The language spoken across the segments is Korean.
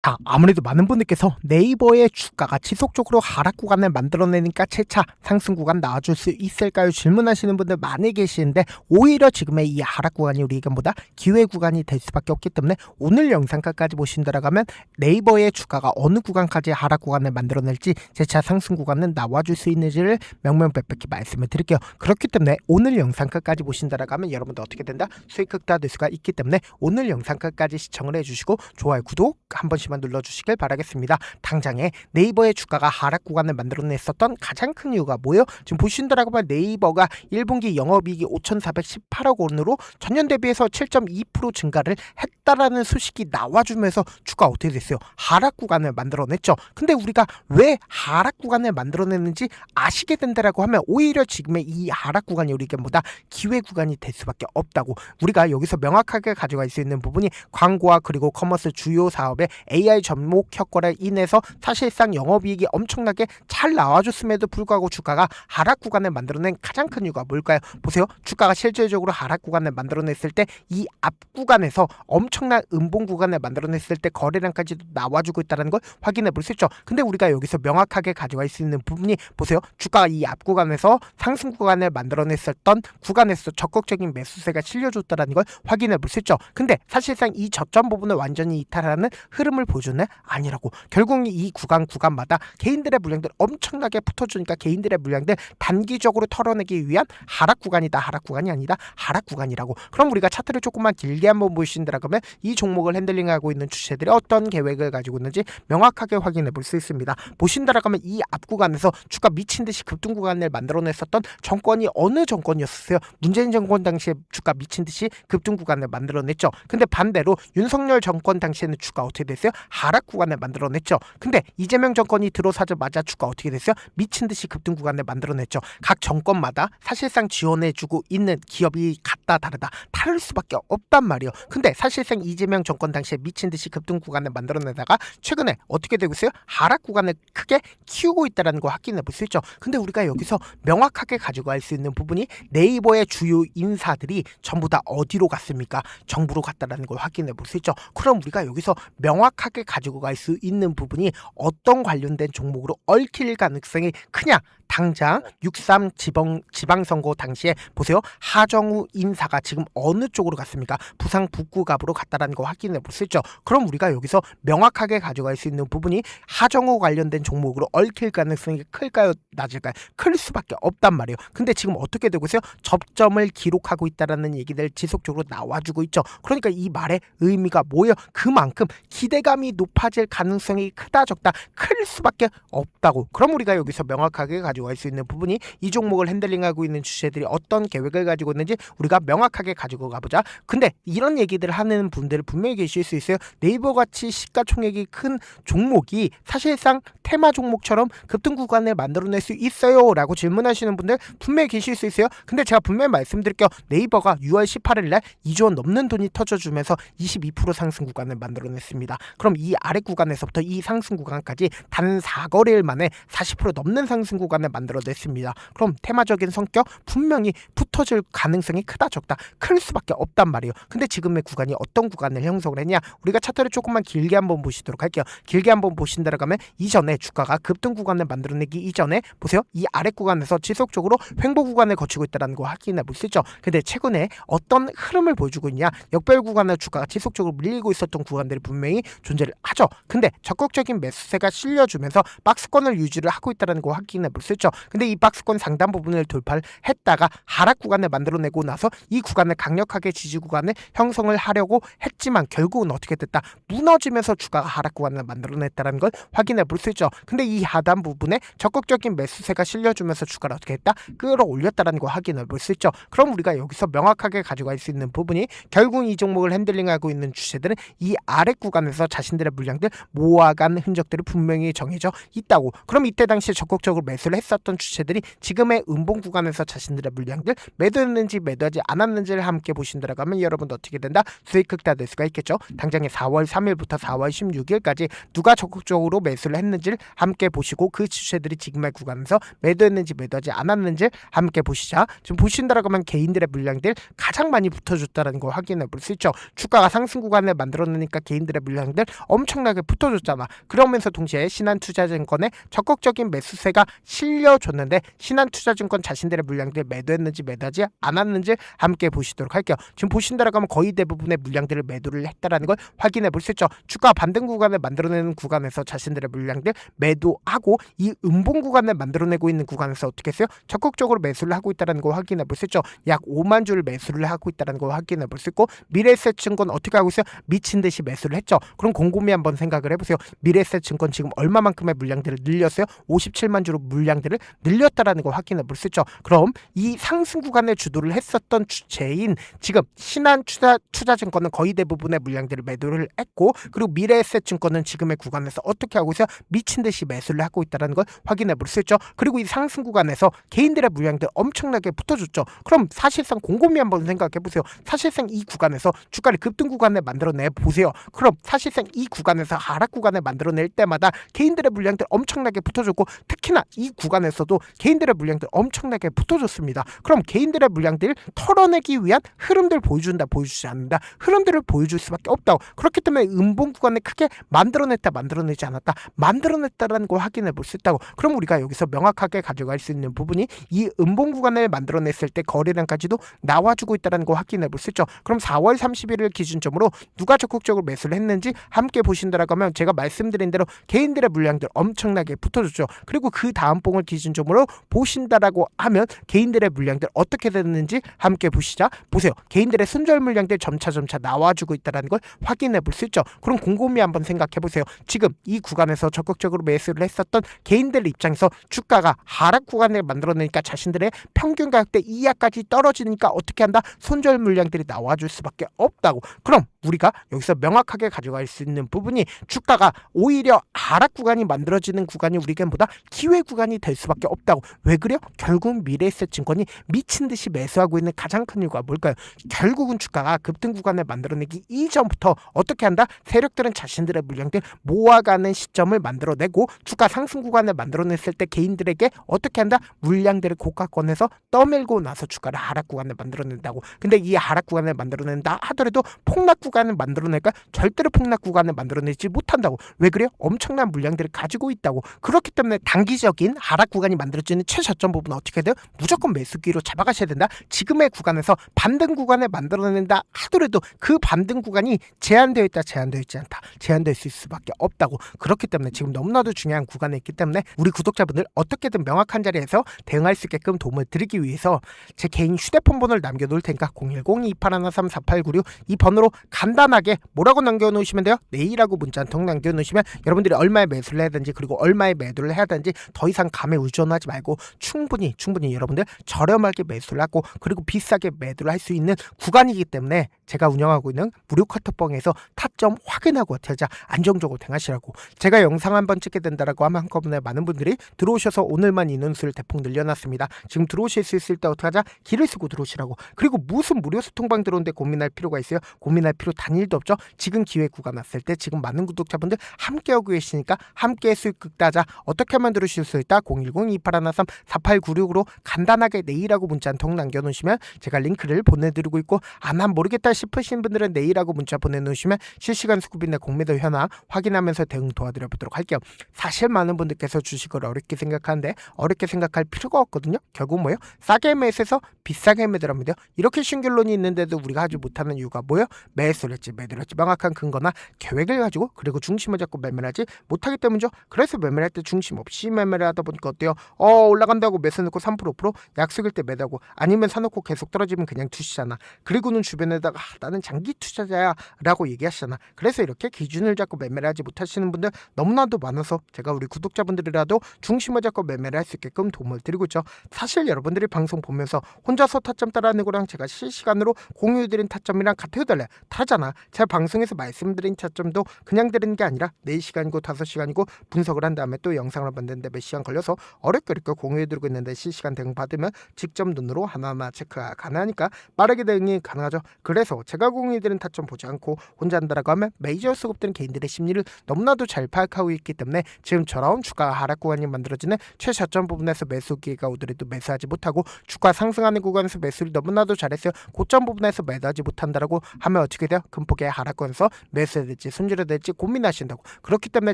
아무래도 많은 분들께서 네이버의 주가가 지속적으로 하락 구간을 만들어내니까 재차 상승 구간 나와줄 수 있을까요? 질문하시는 분들 많이 계시는데, 오히려 지금의 이 하락 구간이 우리 의견보다 기회 구간이 될 수밖에 없기 때문에 오늘 영상 끝까지 보신다라면 네이버의 주가가 어느 구간까지 하락 구간을 만들어낼지, 재차 상승 구간은 나와줄 수 있는지를 명명백백히 말씀을 드릴게요. 그렇기 때문에 오늘 영상 끝까지 보신다라면 여러분도 어떻게 된다? 수익 극대화될 수가 있기 때문에 오늘 영상 끝까지 시청을 해주시고 좋아요, 구독 한 번씩만 눌러주시길 바라겠습니다. 당장에 네이버의 주가가 하락 구간을 만들어냈었던 가장 큰 이유가 뭐예요? 지금 보신다라고 하면 네이버가 1분기 영업이익이 5,418억 원으로 전년 대비해서 7.2% 증가를 했다라는 소식이 나와주면서 주가 어떻게 됐어요? 하락 구간을 만들어냈죠. 근데 우리가 왜 하락 구간을 만들어냈는지 아시게 된다라고 하면 오히려 지금의 이 하락 구간이 우리 의견보다 기회 구간이 될 수밖에 없다고. 우리가 여기서 명확하게 가져갈 수 있는 부분이 광고와 그리고 커머스 주요 사업의 AI 접목 효과로 인해서 사실상 영업이익이 엄청나게 잘 나와줬음에도 불구하고 주가가 하락 구간을 만들어낸 가장 큰 이유가 뭘까요? 보세요. 주가가 실질적으로 하락 구간을 만들어냈을 때 이 앞 구간에서 엄청난 음봉 구간을 만들어냈을 때 거래량까지도 나와주고 있다는 걸 확인해 볼 수 있죠. 근데 우리가 여기서 명확하게 가져갈 수 있는 부분이, 보세요. 주가가 이 앞 구간에서 상승 구간을 만들어냈었던 구간에서 적극적인 매수세가 실려줬다는 걸 확인해 볼 수 있죠. 근데 사실상 이 저점 부분을 완전히 이탈하는 흐름을 보여주는 아니라고. 결국 이 구간마다 개인들의 물량들 엄청나게 붙어주니까 개인들의 물량들 단기적으로 털어내기 위한 하락 구간이다. 하락 구간이 아니다. 하락 구간이라고. 그럼 우리가 차트를 조금만 길게 한번 보신다라고 하면 이 종목을 핸들링하고 있는 주체들이 어떤 계획을 가지고 있는지 명확하게 확인해 볼 수 있습니다. 보신다라고 하면 이 앞 구간에서 주가 미친 듯이 급등 구간을 만들어냈었던 정권이 어느 정권이었어요? 문재인 정권 당시에 주가 미친 듯이 급등 구간을 만들어냈죠. 근데 반대로 윤석열 정권 당시에는 주가 어떻게 됐어요? 하락 구간을 만들어냈죠. 근데 이재명 정권이 들어서자마자 주가 어떻게 됐어요? 미친 듯이 급등 구간을 만들어냈죠. 각 정권마다 사실상 지원해주고 있는 기업이 같다 다르다 다를 수밖에 없단 말이에요. 근데 사실상 이재명 정권 당시에 미친 듯이 급등 구간을 만들어내다가 최근에 어떻게 되고 있어요? 하락 구간을 크게 키우고 있다는 거 확인해 볼 수 있죠. 근데 우리가 여기서 명확하게 가지고 갈 수 있는 부분이, 네이버의 주요 인사들이 전부 다 어디로 갔습니까? 정부로 갔다는 걸 확인해 볼 수 있죠. 그럼 우리가 여기서 명확하게 가지고 갈 수 있는 부분이 어떤 관련된 종목으로 얽힐 가능성이 크냐? 당장 6.3 지방선거 당시에 보세요. 하정우 인사가 지금 어느 쪽으로 갔습니까? 부상 북구갑으로 갔다라는 거 확인해 볼 수 있죠. 그럼 우리가 여기서 명확하게 가져갈 수 있는 부분이 하정우 관련된 종목으로 얽힐 가능성이 클까요? 낮을까요? 클 수밖에 없단 말이에요. 근데 지금 어떻게 되고 있어요? 접점을 기록하고 있다라는 얘기들 지속적으로 나와주고 있죠. 그러니까 이 말의 의미가 뭐예요? 그만큼 기대감이 높아질 가능성이 크다 적다 클 수밖에 없다고. 그럼 우리가 여기서 명확하게 가지고 갈 수 있는 부분이 이 종목을 핸들링하고 있는 주체들이 어떤 계획을 가지고 있는지 우리가 명확하게 가지고 가보자. 근데 이런 얘기들을 하는 분들 분명히 계실 수 있어요. 네이버같이 시가총액이 큰 종목이 사실상 테마 종목처럼 급등 구간을 만들어낼 수 있어요? 라고 질문하시는 분들 분명히 계실 수 있어요. 근데 제가 분명히 말씀드릴게요. 네이버가 6월 18일 날 2조 원 넘는 돈이 터져주면서 22% 상승 구간을 만들어냈습니다. 그럼 이 아래 구간에서부터 이 상승 구간까지 단 4거래일 만에 40% 넘는 상승 구간을 만들어냈습니다. 그럼 테마적인 성격 분명히 붙어질 가능성이 크다 적다 클 수밖에 없단 말이에요. 근데 지금의 구간이 어떤 구간을 형성을 했냐? 우리가 차트를 조금만 길게 한번 보시도록 할게요. 길게 한번 보신다라고 하면 이전에 주가가 급등 구간을 만들어내기 이전에 보세요. 이 아래 구간에서 지속적으로 횡보 구간을 거치고 있다는 거 확인해 볼 수 있죠. 근데 최근에 어떤 흐름을 보여주고 있냐? 역별 구간을 주가가 지속적으로 밀리고 있었던 구간들이 분명히 존재를 하죠. 근데 적극적인 매수세가 실려주면서 박스권을 유지를 하고 있다는 거 확인해 볼 수 있죠. 근데 이 박스권 상단 부분을 돌파를 했다가 하락 구간을 만들어내고 나서 이 구간을 강력하게 지지 구간을 형성을 하려고 했지만 결국은 어떻게 됐다? 무너지면서 주가가 하락 구간을 만들어냈다는 걸 확인해 볼 수 있죠. 근데 이 하단 부분에 적극적인 매수세가 실려주면서 주가를 어떻게 했다? 끌어올렸다는 거 확인해 볼 수 있죠. 그럼 우리가 여기서 명확하게 가져갈 수 있는 부분이, 결국 이 종목을 핸들링하고 있는 주체들은 이 아래 구간에서 자신들의 물량들 모아간 흔적들이 분명히 정해져 있다고. 그럼 이때 당시에 적극적으로 매수를 했었던 주체들이 지금의 음봉 구간에서 자신들의 물량들 매도했는지 매도하지 않았는지를 함께 보신다라고 하면 여러분도 어떻게 된다? 수익 극대화될 수가 있겠죠. 당장에 4월 3일부터 4월 16일까지 누가 적극적으로 매수를 했는지를 함께 보시고 그 주체들이 지금의 구간에서 매도했는지 매도하지 않았는지 함께 보시자. 지금 보신다라고 하면 개인들의 물량들 가장 많이 붙어줬다는 걸 확인해 볼 수 있죠. 주가가 상승 구간을 만들어내니까 개인들의 물량들 엄청나게 붙어줬잖아. 그러면서 동시에 신한투자증권에 적극적인 매수세가 실려줬는데 신한투자증권 자신들의 물량들 매도했는지 매도하지 않았는지 함께 보시도록 할게요. 지금 보신다라고 하면 거의 대부분의 물량들을 매도를 했다라는 걸 확인해 볼 수 있죠. 주가 반등 구간을 만들어내는 구간에서 자신들의 물량들 매도하고 이 음봉 구간을 만들어내고 있는 구간에서 어떻게 했어요? 적극적으로 매수를 하고 있다는 걸 확인해 볼 수 있죠. 약 5만 주를 매수를 하고 있다는 걸 확인해 볼 수 있고 미래에셋증권 어떻게 하고 있어요? 미친 듯이 매수를 했죠. 그럼 곰곰이 한번 생각을 해보세요. 미래에셋증권 지금 얼마만큼의 물량들을 늘렸어요? 57만 주로 물량들을 늘렸다라는 걸 확인해 볼 수 있죠. 그럼 이 상승 구간에 주도를 했었던 주체인 지금 신한투자증권은 거의 대부분의 물량들을 매도를 했고 그리고 미래에셋증권은 지금의 구간에서 어떻게 하고 있어요? 미친 듯이 매수를 하고 있다는 걸 확인해 볼 수 있죠. 그리고 이 상승 구간에서 개인들의 물량들 엄청나게 붙어줬죠. 그럼 사실상 곰곰이 한번 생각해 보세요. 사실상 이 구간에서 주가를 급등 구간에 만들어내 보세요. 그럼 사실상 이 구간에서 하락 구간에 만들어낼 때마다 개인들의 물량들 엄청나게 붙어줬고 특히나 이 구간에서도 개인들의 물량들 엄청나게 붙어줬습니다. 그럼 개인들의 물량들 털어내기 위한 흐름들 보여준다 보여주지 않는다 흐름들을 보여줄 수밖에 없다고. 그렇기 때문에 음봉 구간에 크게 만들어냈다 만들어내지 않았다 만들어냈다라는 걸 확인해 볼 수 있다고. 그럼 우리가 여기서 명확하게 가져갈 수 있는 부분이 이 음봉 구간을 만들어냈을 때 거래량까지도 나와주고 있다는 걸 확인해 볼 수 있죠. 그럼 4월 30일을 기준점으로 누가 적극적으로 매수를 했는지 함께 보신다라고 하면 제가 말씀드린 대로 개인들의 물량들 엄청나게 붙어줬죠. 그리고 그 다음 봉을 기준점으로 보신다라고 하면 개인들의 물량들 어떻게 됐는지 함께 보시자. 보세요. 개인들의 순절 물량들 점차 나와주고 있다는 걸 확인해 볼 수 있죠. 그럼 곰곰이 한번 생각해 보세요. 지금 이 구간에서 적극적으로 매수를 했었던 개인들 입장에서 주가가 하락 구간을 만들어내니까 자신들의 평균 가격대 이하까지 떨어지니까 어떻게 한다? 손절 물량들이 나와줄 수밖에 없다고. 그럼 우리가 여기서 명확하게 가져갈 수 있는 부분이 주가가 오히려 하락 구간이 만들어지는 구간이 우리겐보다 기회 구간이 될 수밖에 없다고. 왜 그래요? 결국 미래에셋증권이 미친 듯이 매수하고 있는 가장 큰 이유가 뭘까요? 결국은 주가가 급등 구간을 만들어내기 이전부터 어떻게 한다? 세력들은 자신들의 물량들 모아가는 시점을 만들어내고 주가 상승 구간을 만들어냈을 때 개인들에게 어떻게 한다? 물량들을 고가권에서 떠밀고 나서 주가를 하락 구간을 만들어낸다고. 근데 이 하락 구간을 만들어낸다 하더라도 폭락 구간을 만들어낼까? 절대로 폭락 구간을 만들어내지 못한다고. 왜 그래요? 엄청난 물량들을 가지고 있다고. 그렇기 때문에 단기적인 하락 구간이 만들어지는 최저점 부분은 어떻게 돼요? 무조건 매수기로 잡아가셔야 된다. 지금의 구간에서 반등 구간을 만들어낸다 하더라도 그 반등 구간이 제한되어 있다 제한되어 있지 않다 제한될 수 있을 수밖에 없다고. 그렇기 때문에 지금 너무나도 중요한 구간에 있기 때문에 우리 구독자분들 어떻게든 명확한 자리에서 대응할 수 있게끔 도움을 드리기 위해서 제 개인 휴대폰 번호를 남겨놓을 테니까 010-2813-4896 이 번호로 간단하게 뭐라고 남겨놓으시면 돼요? 내일이라고 문자 한 통 남겨놓으시면 여러분들이 얼마에 매수를 해야 되는지 그리고 얼마에 매도를 해야 되는지 더 이상 감에 의존하지 말고 충분히 여러분들 저렴하게 매수를 하고 그리고 비싸게 매도를 할 수 있는 구간이기 때문에 제가 운영하고 있는 무료 카톡방에서 타점 확인하고 어떻게 안정적으로 대응하시라고. 제가 영상 한번 찍게 된다라고 하면 한꺼번에 많은 분들이 들어오셔서 오늘만 인원수를 대폭 늘려놨습니다. 지금 들어오실 수 있을 때 어떻게 하자? 길을 쓰고 들어오시라고. 그리고 무슨 무료 소통방 들어오는데 고민할 필요가 있어요? 고민할 필요 단일도 없죠. 지금 기회 구간 왔을 때 지금 많은 구독자분들 함께하고 계시니까 함께 수익 극다자 어떻게 하면 들으실 수 있다? 010-2813-4896으로 간단하게 내일하고 문자 한 통 남겨놓으시면 제가 링크를 보내드리고 있고 난 모르겠다 싶으신 분들은 내일하고 문자 보내놓으시면 실시간 수급이나 공매도 현황 확인하면서 대응 도와드려보도록 할게요. 사실 많은 분들께서 주식을 어렵게 생각하는데 어렵게 생각할 필요가 없거든요. 결국 뭐예요? 싸게 매수해서 비싸게 매도하면 돼요. 이렇게 쉬운 결론이 있는데도 우리가 하지 못하는 이유가 뭐예요? 매수를 했지 매도를 했지 명확한 근거나 계획을 가지고 그리고 중심을 잡고 매매를 하지 못하기 때문이죠. 그래서 매매를 할 때 중심 없이 매매를 하다 보니까 어때요? 올라간다고 매수 넣고 3% 5% 약속일 때 매도하고 아니면 사놓고 계속 떨어지면 그냥 투시잖아. 그리고는 주변에다가 나는 장기 투자자야 라고 얘기하시잖아. 그래서 이렇게 기준을 잡고 매매를 하지 못하시는 분들 너무나도 많아서 제가 우리 구독자분들이라도 중심을 잡고 매매를 할 수 있게끔 도움을 드리고 있죠. 사실 여러분들이 방송 보면서 혼자서 타점 따라하는 거랑 제가 실시간으로 공유드린 타점이랑 같아요 달라요? 다르잖아. 제가 방송에서 말씀드린 타점도 그냥 드리는 게 아니라 4시간이고 5시간이고 분석을 한 다음에 또 영상을 만드는데 몇 시간 걸려서 어렵게 공유해드리고 있는데 실시간 대응 받으면 직접 눈으로 하나하나 체크가 가능하니까 빠르게 대응이 가능하죠. 그래서 그래서 제가 공유해드린 타점 보지 않고 혼자 한다라고 하면 메이저 수급들은 개인들의 심리를 너무나도 잘 파악하고 있기 때문에 지금처럼 주가가 하락 구간이 만들어지는 최저점 부분에서 매수 기회가 오더라도 매수하지 못하고 주가 상승하는 구간에서 매수를 너무나도 잘했어요. 고점 부분에서 매도하지 못한다라고 하면 어떻게 돼요? 금폭의 하락권에서 매수해야 될지 손절해야 될지 고민하신다고. 그렇기 때문에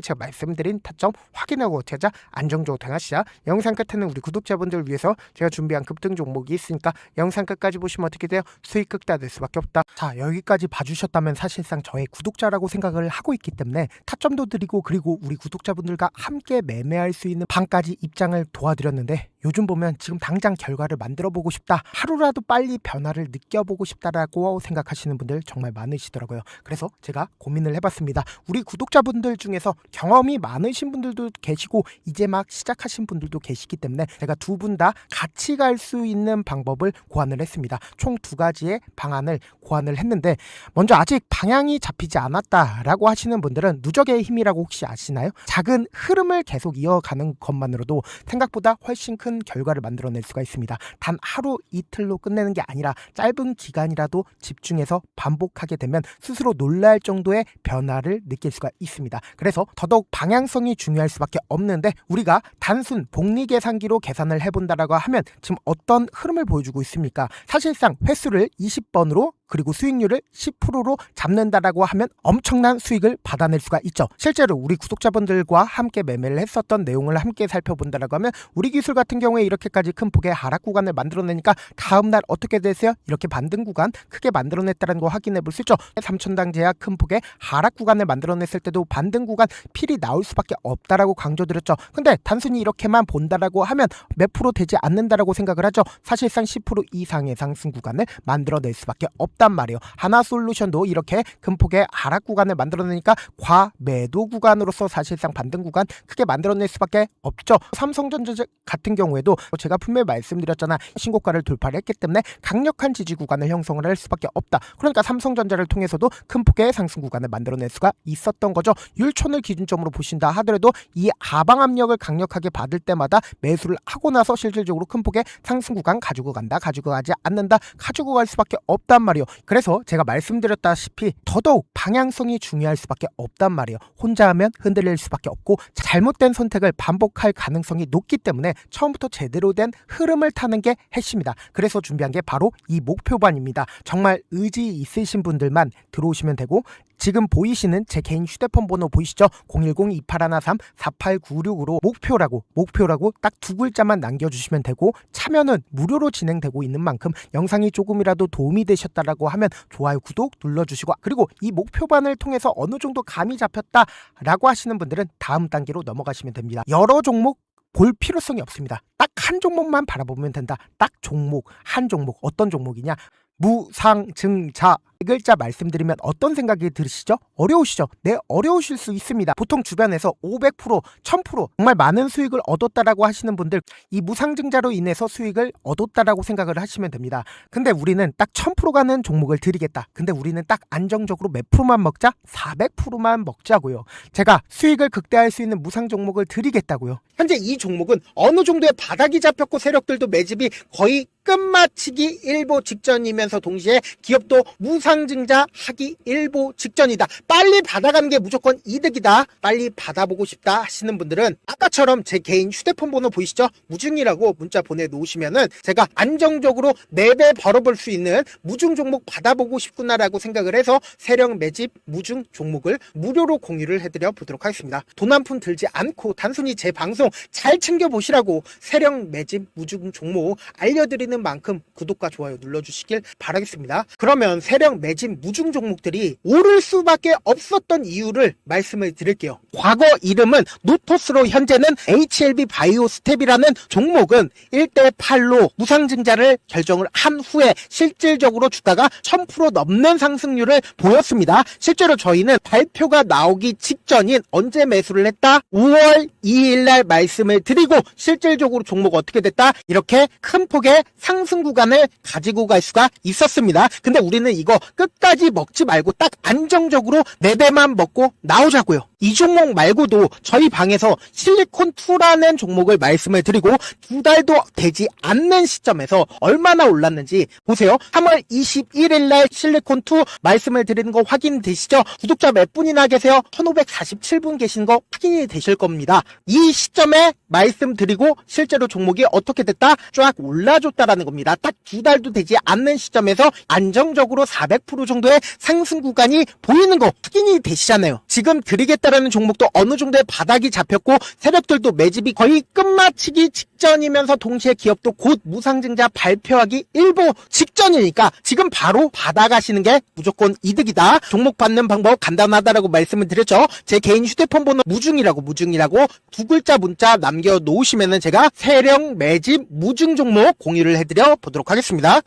제가 말씀드린 타점 확인하고 어떻게 하자? 안정적으로 행하시자. 영상 끝에는 우리 구독자분들을 위해서 제가 준비한 급등 종목이 있으니까 영상 끝까지 보시면 어떻게 돼요? 수익 극대화될 수밖에 없다. 자, 여기까지 봐주셨다면 사실상 저의 구독자라고 생각을 하고 있기 때문에 타점도 드리고 그리고 우리 구독자분들과 함께 매매할 수 있는 방까지 입장을 도와드렸는데 요즘 보면 지금 당장 결과를 만들어 보고 싶다, 하루라도 빨리 변화를 느껴보고 싶다라고 생각하시는 분들 정말 많으시더라고요. 그래서 제가 고민을 해봤습니다. 우리 구독자분들 중에서 경험이 많으신 분들도 계시고 이제 막 시작하신 분들도 계시기 때문에 제가 두 분 다 같이 갈 수 있는 방법을 고안을 했습니다. 총 2가지의 방안을 고안을 했는데, 먼저 아직 방향이 잡히지 않았다라고 하시는 분들은 누적의 힘이라고 혹시 아시나요? 작은 흐름을 계속 이어가는 것만으로도 생각보다 훨씬 큰 결과를 만들어낼 수가 있습니다. 단 하루 이틀로 끝내는 게 아니라 짧은 기간이라도 집중해서 반복하게 되면 스스로 놀랄 정도의 변화를 느낄 수가 있습니다. 그래서 더더욱 방향성이 중요할 수밖에 없는데, 우리가 단순 복리계산기로 계산을 해본다라고 하면 지금 어떤 흐름을 보여주고 있습니까? 사실상 횟수를 20번으로 그리고 수익률을 10%로 잡는다라고 하면 엄청난 수익을 받아낼 수가 있죠. 실제로 우리 구독자분들과 함께 매매를 했었던 내용을 함께 살펴본다라고 하면 우리 기술 같은 경우에 이렇게까지 큰 폭의 하락 구간을 만들어내니까 다음날 어떻게 되세요? 이렇게 반등 구간 크게 만들어냈다는 거 확인해 볼 수 있죠. 3천당 제약 큰 폭의 하락 구간을 만들어냈을 때도 반등 구간 필이 나올 수밖에 없다라고 강조드렸죠. 근데 단순히 이렇게만 본다라고 하면 몇 프로 되지 않는다라고 생각을 하죠. 사실상 10% 이상의 상승 구간을 만들어낼 수밖에 없단 말이에요. 하나솔루션도 이렇게 큰 폭의 하락 구간을 만들어내니까 과매도 구간으로서 사실상 반등 구간 크게 만들어낼 수밖에 없죠. 삼성전자 같은 경우에도 제가 분명히 말씀드렸잖아. 신고가를 돌파를 했기 때문에 강력한 지지 구간을 형성을 할 수밖에 없다. 그러니까 삼성전자를 통해서도 큰 폭의 상승 구간을 만들어낼 수가 있었던 거죠. 율촌을 기준점으로 보신다 하더라도 이 하방 압력을 강력하게 받을 때마다 매수를 하고 나서 실질적으로 큰 폭의 상승 구간 가지고 간다, 가지고 가지 않는다, 가지고 갈 수밖에 없단 말이에요. 그래서 제가 말씀드렸다시피 더더욱 방향성이 중요할 수밖에 없단 말이에요. 혼자 하면 흔들릴 수밖에 없고 잘못된 선택을 반복할 가능성이 높기 때문에 처음부터 제대로 된 흐름을 타는 게 핵심이다. 그래서 준비한 게 바로 이 목표반입니다. 정말 의지 있으신 분들만 들어오시면 되고, 지금 보이시는 제 개인 휴대폰 번호 보이시죠? 010-2813-4896으로 목표라고 딱 2글자만 남겨주시면 되고, 참여는 무료로 진행되고 있는 만큼 영상이 조금이라도 도움이 되셨다라고 하면 좋아요, 구독 눌러주시고, 그리고 이 목표반을 통해서 어느 정도 감이 잡혔다라고 하시는 분들은 다음 단계로 넘어가시면 됩니다. 여러 종목 볼 필요성이 없습니다. 딱 한 종목만 바라보면 된다. 딱 종목, 한 종목. 어떤 종목이냐? 무상증자. 이 글자 말씀드리면 어떤 생각이 들으시죠? 어려우시죠? 네, 어려우실 수 있습니다. 보통 주변에서 500%, 1000% 정말 많은 수익을 얻었다라고 하시는 분들, 이 무상증자로 인해서 수익을 얻었다라고 생각을 하시면 됩니다. 근데 우리는 딱 1000% 가는 종목을 드리겠다. 근데 우리는 딱 안정적으로 몇 프로만 먹자? 400%만 먹자고요. 제가 수익을 극대화할 수 있는 무상 종목을 드리겠다고요. 현재 이 종목은 어느 정도의 바닥이 잡혔고 세력들도 매집이 거의 끝마치기 일보 직전이면서 동시에 기업도 무상증자 하기 일보 직전이다. 빨리 받아가는 게 무조건 이득이다. 빨리 받아보고 싶다 하시는 분들은 아까처럼 제 개인 휴대폰 번호 보이시죠? 무중이라고 문자 보내놓으시면은 제가 안정적으로 4배 벌어볼 수 있는 무중 종목 받아보고 싶구나라고 생각을 해서 세력 매집 무중 종목을 무료로 공유를 해드려 보도록 하겠습니다. 돈 한 푼 들지 않고 단순히 제 방송 잘 챙겨보시라고 세력 매집 무중 종목 알려드리는 만큼 구독과 좋아요 눌러주시길 바라겠습니다. 그러면 세력 매집 무중 종목들이 오를 수밖에 없었던 이유를 말씀을 드릴게요. 과거 이름은 노토스로 현재는 HLB 바이오스텝이라는 종목은 1대8로 무상증자를 결정을 한 후에 실질적으로 주가가 1000% 넘는 상승률을 보였습니다. 실제로 저희는 발표가 나오기 직전인 언제 매수를 했다? 5월 2일날 말씀을 드리고 실질적으로 종목 어떻게 됐다? 이렇게 큰 폭의 상승 구간을 가지고 갈 수가 있었습니다. 근데 우리는 이거 끝까지 먹지 말고 딱 안정적으로 4배만 먹고 나오자고요. 이 종목 말고도 저희 방에서 실리콘2라는 종목을 말씀을 드리고 2달도 되지 않는 시점에서 얼마나 올랐는지 보세요. 3월 21일날 실리콘2 말씀을 드리는 거 확인되시죠? 구독자 몇 분이나 계세요? 1547분 계신 거 확인이 되실 겁니다. 이 시점에 말씀드리고 실제로 종목이 어떻게 됐다? 쫙 올라줬다라는 겁니다. 딱 2달도 되지 않는 시점에서 안정적으로 400% 정도의 상승 구간이 보이는 거 확인이 되시잖아요. 지금 드리겠다라는 종목도 어느 정도의 바닥이 잡혔고 세력들도 매집이 거의 끝마치기 직전이면서 동시에 기업도 곧 무상증자 발표하기 일보 직전이니까 지금 바로 받아가시는 게 무조건 이득이다. 종목 받는 방법 간단하다라고 말씀을 드렸죠. 제 개인 휴대폰 번호 무중이라고 2글자 문자 남겨놓으시면은 제가 세력 매집 무중 종목 공유를 해드려 보도록 하겠습니다.